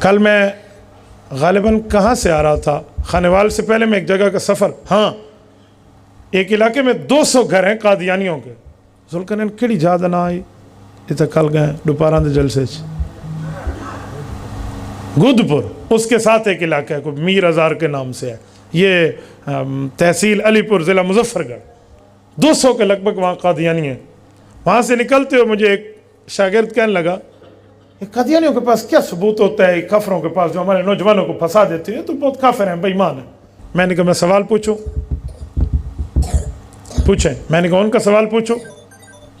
کل میں غالباً کہاں سے آ رہا تھا، خانوال سے پہلے میں ایک جگہ کا سفر، ہاں ایک علاقے میں 200 گھر ہیں قادیانیوں کے. ذوالقرنین کیڑی زیادہ نہ آئی اتنے کل گئے دوپہر دے جلسے گودپور، اس کے ساتھ ایک علاقہ ہے کوئی میر ہزار کے نام سے ہے، یہ تحصیل علی پور ضلع مظفر گڑھ، 200 کے لگ بھگ وہاں قادیانی ہیں. وہاں سے نکلتے ہوئے مجھے ایک شاگرد کہنے لگا قادیانیوں کے پاس کیا ثبوت ہوتا ہے کافروں کے پاس جو ہمارے نوجوانوں کو پھنسا دیتے ہیں، تو بہت کافر ہیں، بے ایمان ہیں. میں نے کہا میں سوال پوچھوں؟ پوچھیں. میں نے کہا ان کا سوال پوچھو.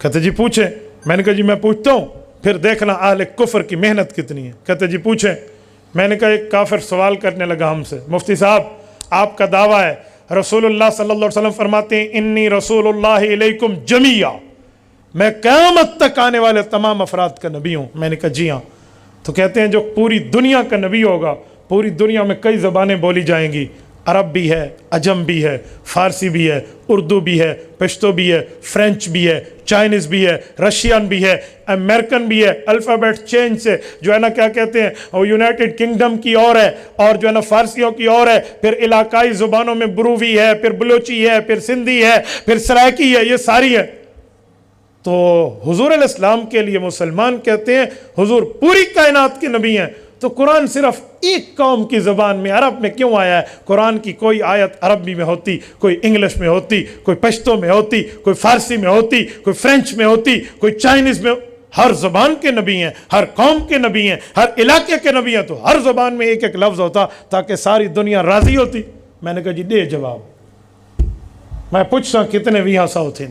کہتے جی پوچھیں. میں نے کہا جی میں پوچھتا ہوں پھر دیکھنا اہل کفر کی محنت کتنی ہے. کہتے جی پوچھیں. میں نے کہا ایک کافر سوال کرنے لگا ہم سے، مفتی صاحب آپ کا دعویٰ ہے رسول اللہ صلی اللہ علیہ وسلم فرماتے ہیں انی رسول اللہ علیکم جمیعا، میں قیامت تک آنے والے تمام افراد کا نبی ہوں. میں نے کہا جی ہاں. تو کہتے ہیں جو پوری دنیا کا نبی ہوگا، پوری دنیا میں کئی زبانیں بولی جائیں گی، عرب بھی ہے، عجم بھی ہے، فارسی بھی ہے، اردو بھی ہے، پشتو بھی ہے، فرینچ بھی ہے، چائنیز بھی ہے، رشین بھی ہے، امریکن بھی ہے. الفابیٹ چینج سے جو ہے نا کیا کہتے ہیں وہ یونائٹڈ کنگڈم کی اور ہے، اور جو ہے نا فارسیوں کی اور ہے، پھر علاقائی زبانوں میں برووی ہے، پھر بلوچی ہے، پھر سندھی ہے، پھر سرائکی ہے، یہ ساری ہے. تو حضور علیہ السلام کے لیے مسلمان کہتے ہیں حضور پوری کائنات کے نبی ہیں. تو قرآن صرف ایک قوم کی زبان میں عرب میں کیوں آیا ہے؟ قرآن کی کوئی آیت عربی میں ہوتی، کوئی انگلش میں ہوتی، کوئی پشتو میں ہوتی، کوئی فارسی میں ہوتی، کوئی فرینچ میں ہوتی، کوئی چائنیز میں. ہر زبان کے نبی ہیں، ہر قوم کے نبی ہیں، ہر علاقے کے نبی ہیں. تو ہر زبان میں ایک ایک لفظ ہوتا تاکہ ساری دنیا راضی ہوتی. میں نے کہا جی دے جواب. میں پوچھتا کتنے بھی ہاں ساؤ تھے.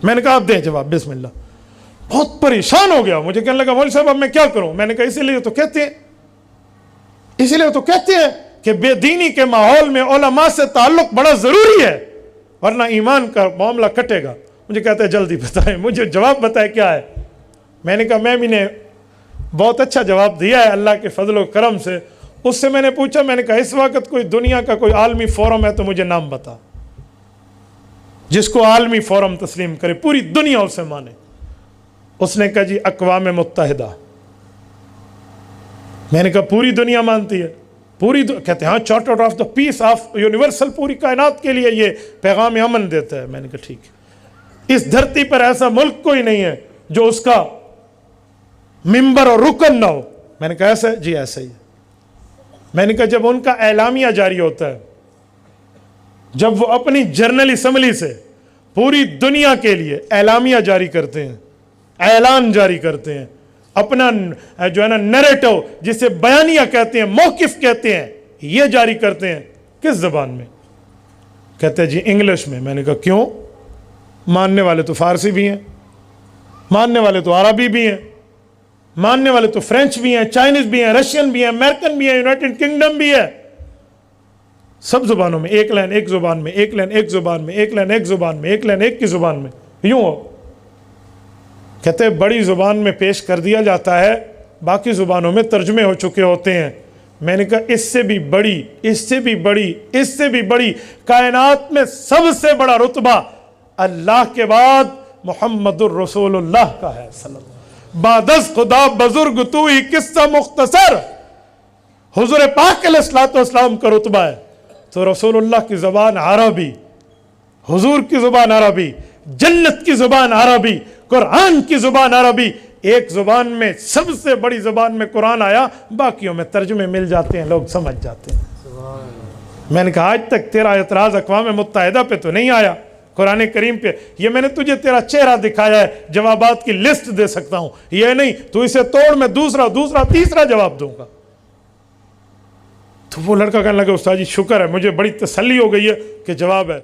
میں نے کہا آپ دیں جواب بسم اللہ. بہت پریشان ہو گیا، مجھے کہنے لگا مولوی صاحب اب میں کیا کروں؟ میں نے کہا اسی لیے تو کہتے ہیں کہ بے دینی کے ماحول میں علماء سے تعلق بڑا ضروری ہے ورنہ ایمان کا معاملہ کٹے گا. مجھے کہتے ہیں جلدی بتائیں، مجھے جواب بتائیں کیا ہے. میں نے کہا میں بھی نے بہت اچھا جواب دیا ہے اللہ کے فضل و کرم سے. اس سے میں نے پوچھا، میں نے کہا اس وقت کوئی دنیا کا کوئی عالمی فورم ہے تو مجھے نام بتا جس کو عالمی فورم تسلیم کرے، پوری دنیا اسے مانے. اس نے کہا جی اقوام متحدہ. میں نے کہا پوری دنیا مانتی ہے؟ کہتے ہیں ہاں charter of the peace of universal, پوری کائنات کے لیے یہ پیغام امن دیتا ہے. میں نے کہا ٹھیک ہے. اس دھرتی پر ایسا ملک کوئی نہیں ہے جو اس کا ممبر اور رکن نہ ہو. میں نے کہا ایسا ہے؟ جی ایسا ہی ہے. میں نے کہا جب ان کا اعلامیہ جاری ہوتا ہے، جب وہ اپنی جنرل اسمبلی سے پوری دنیا کے لیے اعلامیہ جاری کرتے ہیں، اعلان جاری کرتے ہیں، اپنا جو ہے نا نیریٹو جسے بیانیہ کہتے ہیں، موقف کہتے ہیں، یہ جاری کرتے ہیں، کس زبان میں؟ کہتے ہیں جی انگلش میں. میں نے کہا کیوں؟ ماننے والے تو فارسی بھی ہیں، ماننے والے تو عربی بھی ہیں، ماننے والے تو فرینچ بھی ہیں، چائنیز بھی ہیں، رشین بھی ہیں، امریکن بھی ہیں، یونائٹڈ کنگڈم بھی ہے. سب زبانوں میں ایک لائن ایک زبان میں، ایک لائن ایک زبان میں، ایک لائن ایک زبان میں، ایک لائن ایک کی زبان میں، یوں ہو. کہتے ہیں بڑی زبان میں پیش کر دیا جاتا ہے، باقی زبانوں میں ترجمے ہو چکے ہوتے ہیں. میں نے کہا اس سے بھی بڑی، اس سے بھی بڑی، اس سے بھی بڑی، کائنات میں سب سے بڑا رتبہ اللہ کے بعد محمد الرسول اللہ کا ہے صلی اللہ. بعد از خدا بزرگ تو ہی قصہ مختصر. حضور پاک علیہ الصلوۃ والسلام کا رتبہ ہے تو رسول اللہ کی زبان عربی، حضور کی زبان عربی، جنت کی زبان عربی، قرآن کی زبان عربی. ایک زبان میں سب سے بڑی زبان میں قرآن آیا، باقیوں میں ترجمے مل جاتے ہیں، لوگ سمجھ جاتے ہیں. میں نے کہا آج تک تیرا اعتراض اقوام متحدہ پہ تو نہیں آیا، قرآن کریم پہ. یہ میں نے تجھے تیرا چہرہ دکھایا ہے، جوابات کی لسٹ دے سکتا ہوں، یہ نہیں تو اسے توڑ میں دوسرا تیسرا جواب دوں گا. تو وہ لڑکا کہنے لگا استاد جی شکر ہے، مجھے بڑی تسلی ہو گئی ہے کہ جواب ہے.